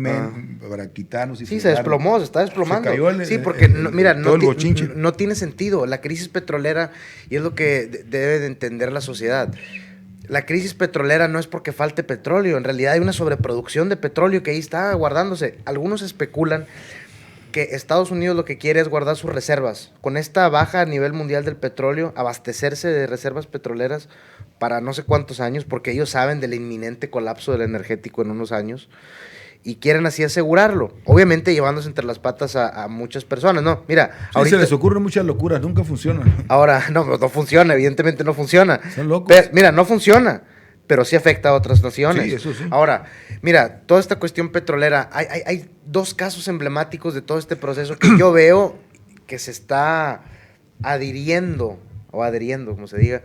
Speaker 1: para quitarnos. Y
Speaker 2: sí, se desplomó, se está desplomando.
Speaker 1: Se cayó
Speaker 2: sí, porque no tiene sentido. La crisis petrolera, y es lo que debe de entender la sociedad. La crisis petrolera no es porque falte petróleo, en realidad hay una sobreproducción de petróleo que ahí está guardándose. Algunos especulan que Estados Unidos lo que quiere es guardar sus reservas. Con esta baja a nivel mundial del petróleo, abastecerse de reservas petroleras para no sé cuántos años, porque ellos saben del inminente colapso del energético en unos años, y quieren así asegurarlo, obviamente llevándose entre las patas a muchas personas, ¿no? Mira,
Speaker 1: sí, ahorita se les ocurren muchas locuras, nunca funcionan.
Speaker 2: Ahora, no funciona, evidentemente no funciona.
Speaker 1: Son locos.
Speaker 2: Pero, mira, no funciona, pero sí afecta a otras naciones.
Speaker 1: Sí, eso sí.
Speaker 2: Ahora, mira, toda esta cuestión petrolera, hay dos casos emblemáticos de todo este proceso que yo veo que se está adhiriendo, como se diga,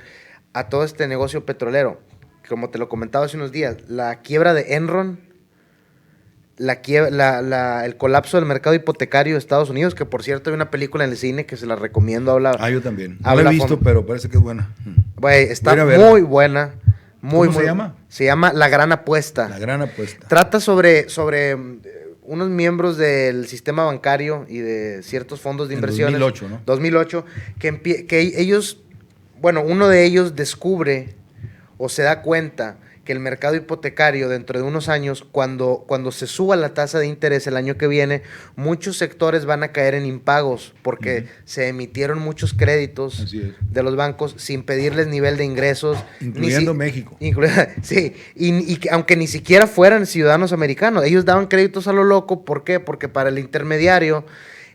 Speaker 2: a todo este negocio petrolero. Como te lo comentaba hace unos días, la quiebra de Enron, el colapso del mercado hipotecario de Estados Unidos, que por cierto hay una película en el cine que se la recomiendo.
Speaker 1: Yo también. No la he visto, pero parece que es buena.
Speaker 2: Güey, está muy buena.
Speaker 1: ¿Cómo se llama?
Speaker 2: Se llama La Gran Apuesta.
Speaker 1: La Gran Apuesta.
Speaker 2: Trata sobre unos miembros del sistema bancario y de ciertos fondos de inversiones.
Speaker 1: 2008, ¿no?
Speaker 2: 2008, que ellos, bueno, uno de ellos descubre o se da cuenta que el mercado hipotecario dentro de unos años, cuando se suba la tasa de interés el año que viene, muchos sectores van a caer en impagos porque se emitieron muchos créditos de los bancos sin pedirles nivel de ingresos.
Speaker 1: Incluyendo México.
Speaker 2: Sí, y que, aunque ni siquiera fueran ciudadanos americanos, ellos daban créditos a lo loco. ¿Por qué? Porque para el intermediario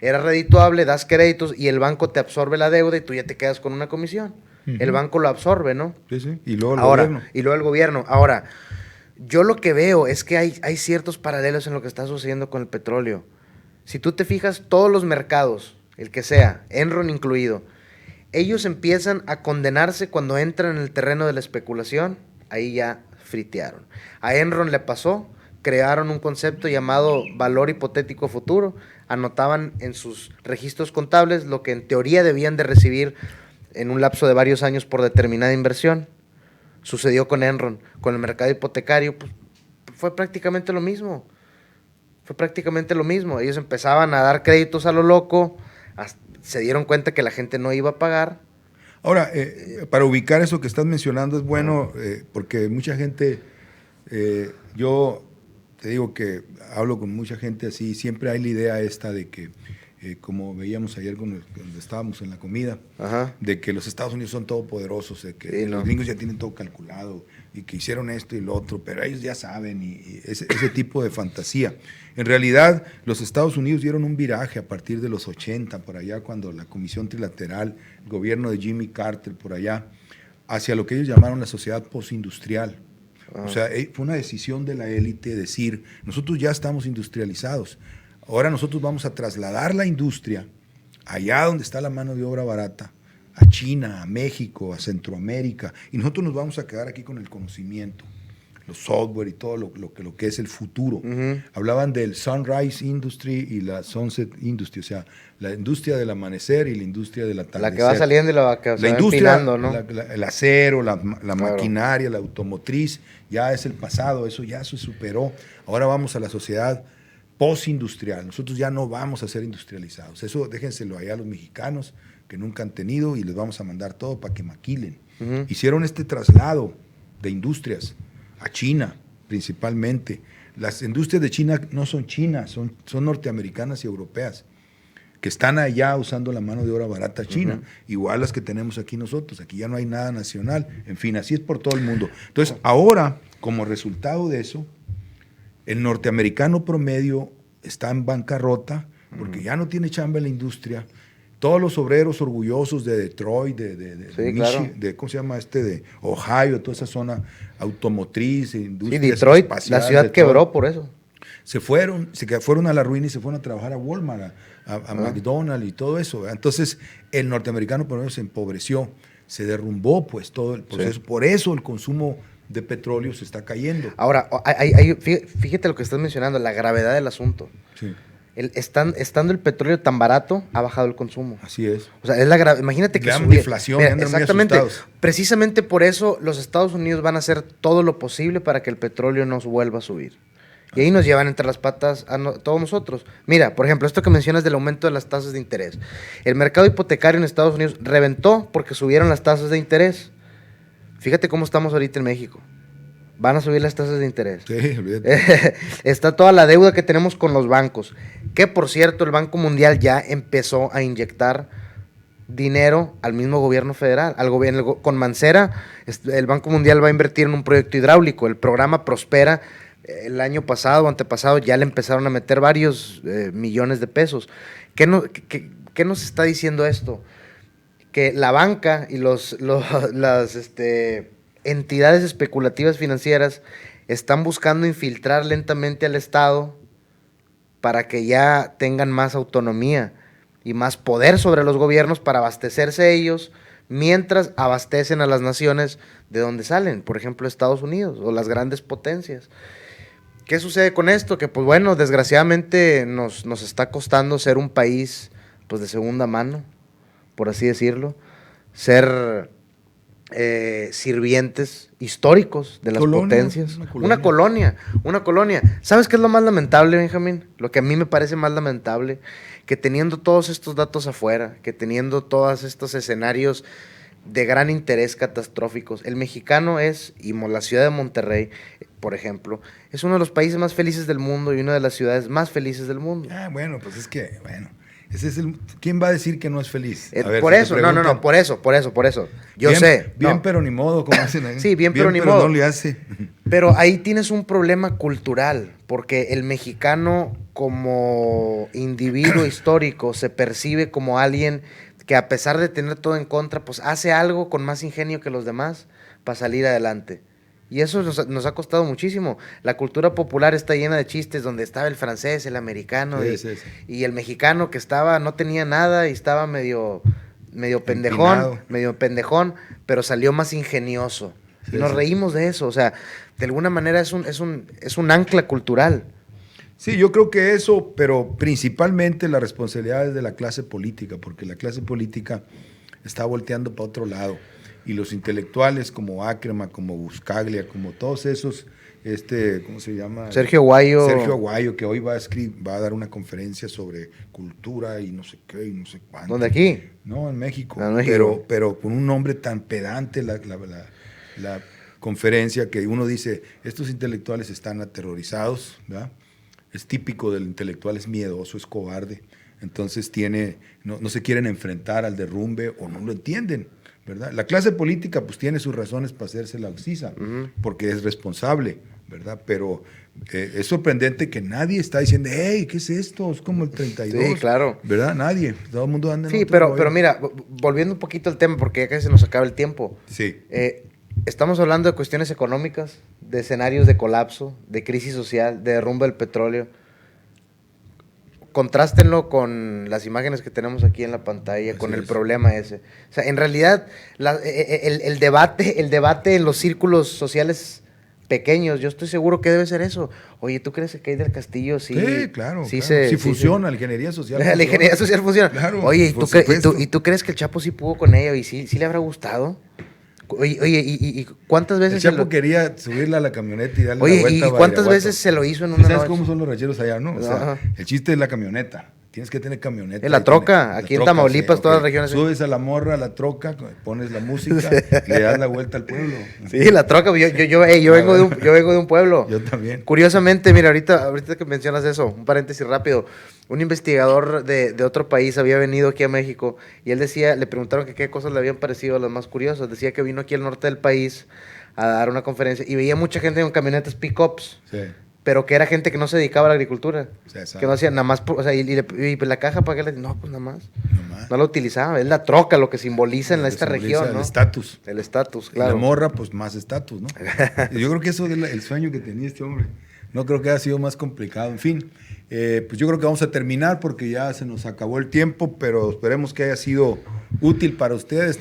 Speaker 2: era redituable, das créditos y el banco te absorbe la deuda y tú ya te quedas con una comisión. El banco lo absorbe, ¿no?
Speaker 1: Sí. Y luego
Speaker 2: el gobierno. Ahora, yo lo que veo es que hay ciertos paralelos en lo que está sucediendo con el petróleo. Si tú te fijas, todos los mercados, el que sea, Enron incluido, ellos empiezan a condenarse cuando entran en el terreno de la especulación, ahí ya fritearon. A Enron le pasó, crearon un concepto llamado valor hipotético futuro, anotaban en sus registros contables lo que en teoría debían de recibir en un lapso de varios años por determinada inversión. Sucedió con Enron, con el mercado hipotecario, pues fue prácticamente lo mismo. Ellos empezaban a dar créditos a lo loco, se dieron cuenta que la gente no iba a pagar.
Speaker 1: Ahora, para ubicar eso que estás mencionando es bueno, porque mucha gente, yo te digo que hablo con mucha gente así, siempre hay la idea esta de que como veíamos ayer cuando estábamos en la comida,
Speaker 2: Ajá.
Speaker 1: de que los Estados Unidos son todopoderosos, de que
Speaker 2: Sí,
Speaker 1: los gringos ya tienen todo calculado y que hicieron esto y lo otro, pero ellos ya saben y ese tipo de fantasía. En realidad, los Estados Unidos dieron un viraje a partir de los 80, por allá, cuando la Comisión Trilateral, el gobierno de Jimmy Carter, por allá, hacia lo que ellos llamaron la sociedad postindustrial. O sea, fue una decisión de la élite decir, nosotros ya estamos industrializados, ahora nosotros vamos a trasladar la industria allá donde está la mano de obra barata, a China, a México, a Centroamérica, y nosotros nos vamos a quedar aquí con el conocimiento, los software y todo lo que es el futuro. Hablaban del Sunrise Industry y la Sunset Industry, o sea, la industria del amanecer y la industria del atardecer.
Speaker 2: La que va saliendo y la que se
Speaker 1: La
Speaker 2: va
Speaker 1: industria,
Speaker 2: empinando, ¿no?
Speaker 1: el acero, la
Speaker 2: Claro.
Speaker 1: maquinaria, la automotriz, ya es el pasado, eso ya se superó. Ahora vamos a la sociedad postindustrial. Nosotros ya no vamos a ser industrializados. Eso déjenselo allá a los mexicanos que nunca han tenido y les vamos a mandar todo para que maquilen. Hicieron este traslado de industrias a China, principalmente. Las industrias de China no son chinas, son norteamericanas y europeas, que están allá usando la mano de obra barata china, igual las que tenemos aquí nosotros. Aquí ya no hay nada nacional. En fin, así es por todo el mundo. Entonces, ahora, como resultado de eso, el norteamericano promedio está en bancarrota porque ya no tiene chamba en la industria. Todos los obreros orgullosos de Detroit,
Speaker 2: Sí, claro.
Speaker 1: ¿cómo se llama de Ohio, toda esa zona automotriz,
Speaker 2: Sí,
Speaker 1: industrias
Speaker 2: Detroit, la
Speaker 1: espaciales,
Speaker 2: ciudad
Speaker 1: Detroit,
Speaker 2: quebró por eso.
Speaker 1: se fueron a la ruina y se fueron a trabajar a Walmart, a McDonald's y todo eso, ¿verdad? Entonces, el norteamericano por se empobreció, se derrumbó pues todo el proceso. Sí. Por eso el consumo de petróleo se está cayendo.
Speaker 2: Ahora, fíjate lo que estás mencionando, la gravedad del asunto.
Speaker 1: Sí.
Speaker 2: Estando el petróleo tan barato, ha bajado el consumo.
Speaker 1: Así es.
Speaker 2: O sea, imagínate que
Speaker 1: subió. Inflación,
Speaker 2: exactamente. Precisamente por eso los Estados Unidos van a hacer todo lo posible para que el petróleo no vuelva a subir. Y ahí nos llevan entre las patas a todos nosotros. Mira, por ejemplo, esto que mencionas del aumento de las tasas de interés. El mercado hipotecario en Estados Unidos reventó porque subieron las tasas de interés. Fíjate cómo estamos ahorita en México. Van a subir las tasas de interés.
Speaker 1: Sí, olvídate.
Speaker 2: Está toda la deuda que tenemos con los bancos. Que, por cierto, el Banco Mundial ya empezó a inyectar dinero al mismo gobierno federal. Al gobierno, con Mancera, el Banco Mundial va a invertir en un proyecto hidráulico. El programa Prospera, el año pasado o antepasado, ya le empezaron a meter varios millones de pesos. ¿Qué nos está diciendo esto? Que la banca y las entidades especulativas financieras están buscando infiltrar lentamente al Estado para que ya tengan más autonomía y más poder sobre los gobiernos para abastecerse ellos, mientras abastecen a las naciones de donde salen, por ejemplo Estados Unidos o las grandes potencias. ¿Qué sucede con esto? Que pues bueno, desgraciadamente nos está costando ser un país pues de segunda mano, por así decirlo, ser sirvientes históricos de las potencias. Una colonia. ¿Sabes qué es lo más lamentable, Benjamín? Lo que a mí me parece más lamentable, que teniendo todos estos datos afuera, que teniendo todos estos escenarios de gran interés catastróficos, el mexicano y la ciudad de Monterrey, por ejemplo, es uno de los países más felices del mundo y una de las ciudades más felices del mundo.
Speaker 1: Bueno, pues es que, ese es ¿quién va a decir que no es feliz?
Speaker 2: Por eso, por eso. Yo
Speaker 1: bien,
Speaker 2: sé.
Speaker 1: Bien, pero ni modo, como hacen ahí.
Speaker 2: Sí, bien, pero ni modo.
Speaker 1: No le hace.
Speaker 2: Pero ahí tienes un problema cultural, porque el mexicano como individuo histórico se percibe como alguien que a pesar de tener todo en contra, pues hace algo con más ingenio que los demás para salir adelante. Y eso nos ha costado muchísimo. La cultura popular está llena de chistes donde estaba el francés, el americano y el mexicano que no tenía nada y estaba medio pendejón, pero salió más ingenioso. Y nos reímos de eso. O sea, de alguna manera es un ancla cultural.
Speaker 1: Sí, yo creo que eso, pero principalmente la responsabilidad es de la clase política, porque la clase política está volteando para otro lado. Y los intelectuales como Ackerman, como Buscaglia, como todos esos, ¿cómo se llama?
Speaker 2: Sergio Aguayo,
Speaker 1: que hoy va a dar una conferencia sobre cultura y no sé qué y no sé cuánto.
Speaker 2: ¿Dónde, aquí?
Speaker 1: No, en México.
Speaker 2: No, en México.
Speaker 1: Pero con un nombre tan pedante la conferencia que uno dice, estos intelectuales están aterrorizados, ¿verdad? Es típico del intelectual, es miedoso, es cobarde. Entonces no se quieren enfrentar al derrumbe o no lo entienden, ¿verdad? La clase política pues tiene sus razones para hacerse la oxisa, porque es responsable, ¿verdad? Pero es sorprendente que nadie está diciendo, hey, ¿qué es esto? Es como el 32.
Speaker 2: Sí, claro.
Speaker 1: ¿Verdad? Nadie. Todo el mundo anda en
Speaker 2: Sí,
Speaker 1: otro
Speaker 2: pero mira, volviendo un poquito al tema, porque ya casi se nos acaba el tiempo.
Speaker 1: Sí.
Speaker 2: Estamos hablando de cuestiones económicas, de escenarios de colapso, de crisis social, de derrumbe del petróleo. Contrástenlo con las imágenes que tenemos aquí en la pantalla,
Speaker 1: Así
Speaker 2: con el
Speaker 1: es.
Speaker 2: problema ese. O sea, en realidad, el debate en los círculos sociales pequeños, yo estoy seguro que debe ser eso. Oye, ¿tú crees que Kate del Castillo sí?
Speaker 1: Sí, claro.
Speaker 2: Sí,
Speaker 1: claro.
Speaker 2: sí
Speaker 1: funciona, la ingeniería social.
Speaker 2: La ingeniería social funciona.
Speaker 1: Claro,
Speaker 2: Oye,
Speaker 1: por supuesto.
Speaker 2: ¿y tú crees que el Chapo sí pudo con ella? ¿Y sí le habrá gustado? Oye, ¿y cuántas
Speaker 1: El
Speaker 2: veces
Speaker 1: Chapo quería subirla a la camioneta y darle la
Speaker 2: Oye,
Speaker 1: vuelta
Speaker 2: ¿y
Speaker 1: a
Speaker 2: cuántas
Speaker 1: Badiraguato?
Speaker 2: veces se lo hizo en
Speaker 1: Sí,
Speaker 2: una
Speaker 1: ¿sabes
Speaker 2: noche?
Speaker 1: cómo son los rancheros allá, no? O sea,
Speaker 2: Ajá.
Speaker 1: el chiste es la camioneta. Tienes que tener camioneta.
Speaker 2: En la
Speaker 1: Ahí
Speaker 2: troca,
Speaker 1: la
Speaker 2: aquí en Tamaulipas, todas las regiones.
Speaker 1: Subes a la morra, a la troca, pones la música, le das la vuelta al pueblo.
Speaker 2: Sí, la troca. Yo vengo de un pueblo.
Speaker 1: Yo también.
Speaker 2: Curiosamente, mira, ahorita que mencionas eso, un paréntesis rápido. Un investigador de otro país había venido aquí a México y él decía, le preguntaron que qué cosas le habían parecido las más curiosas. Decía que vino aquí al norte del país a dar una conferencia y veía mucha gente en camionetas pick-ups.
Speaker 1: Sí.
Speaker 2: Pero que era gente que no se dedicaba a la agricultura.
Speaker 1: Sí, exacto.
Speaker 2: Que no hacía nada más, o sea, y la caja para qué le... No, pues nada más.
Speaker 1: Nomás.
Speaker 2: No la utilizaba. Es la troca lo que simboliza en
Speaker 1: Lo que
Speaker 2: esta
Speaker 1: simboliza
Speaker 2: región,
Speaker 1: el
Speaker 2: ¿no?
Speaker 1: estatus.
Speaker 2: El estatus,
Speaker 1: Y la
Speaker 2: claro.
Speaker 1: morra, pues más estatus, ¿no? Y yo creo que eso es el sueño que tenía este hombre. No creo que haya sido más complicado. En fin, pues yo creo que vamos a terminar porque ya se nos acabó el tiempo, pero esperemos que haya sido útil para ustedes.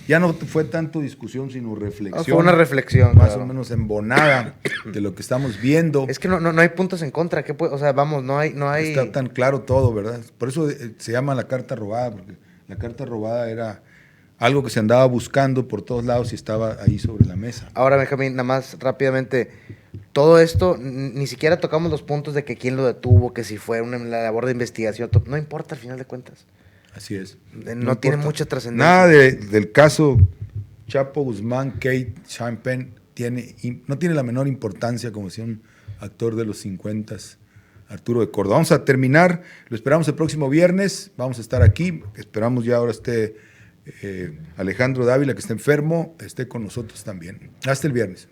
Speaker 1: Ya no fue tanto discusión, sino reflexión.
Speaker 2: Fue una reflexión.
Speaker 1: Más
Speaker 2: claro.
Speaker 1: o menos embonada de lo que estamos viendo.
Speaker 2: Es que no hay puntos en contra. O sea, vamos, no hay...
Speaker 1: Está tan claro todo, ¿verdad? Por eso se llama la carta robada, porque la carta robada era algo que se andaba buscando por todos lados y estaba ahí sobre la mesa.
Speaker 2: Ahora, Benjamín, nada más rápidamente, todo esto, ni siquiera tocamos los puntos de que quién lo detuvo, que si fue la labor de investigación, no importa al final de cuentas.
Speaker 1: Así es.
Speaker 2: No tiene
Speaker 1: importa.
Speaker 2: mucha trascendencia.
Speaker 1: Nada del caso Chapo Guzmán, Kate, Sean Penn, no tiene la menor importancia como decía un actor de los 50, Arturo de Córdoba. Vamos a terminar, lo esperamos el próximo viernes, vamos a estar aquí, esperamos ya ahora Alejandro Dávila, que está enfermo, esté con nosotros también. Hasta el viernes.